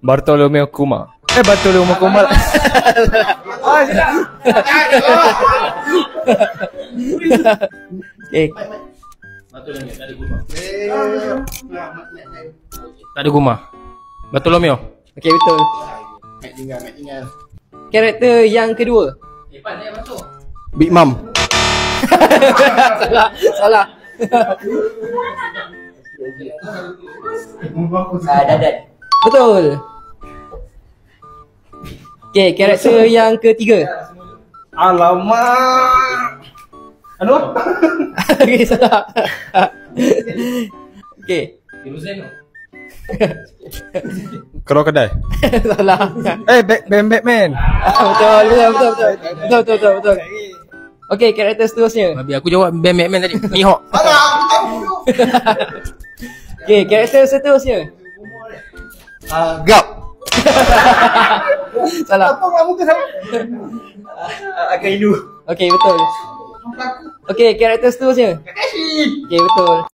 Bartolomeo Kumar. Bartolomeo Kumar. Okay. Tak ada Kumar. Bartolomeo. Okay, betul. Karakter yang kedua. Big Mom. Salah. Dadan. Betul. Okay, karakter yang ketiga. Alamak. Anu? Okay, salah. Okay. Krokodil. Salah. Batman. Betul. Okay, karakter seterusnya. Babi aku jawab Batman tadi. Mihawk. Okay, karakter seterusnya. Gap. Salah. Akaidu. Okay, betul. Okay, karakter seterusnya. Okay, betul.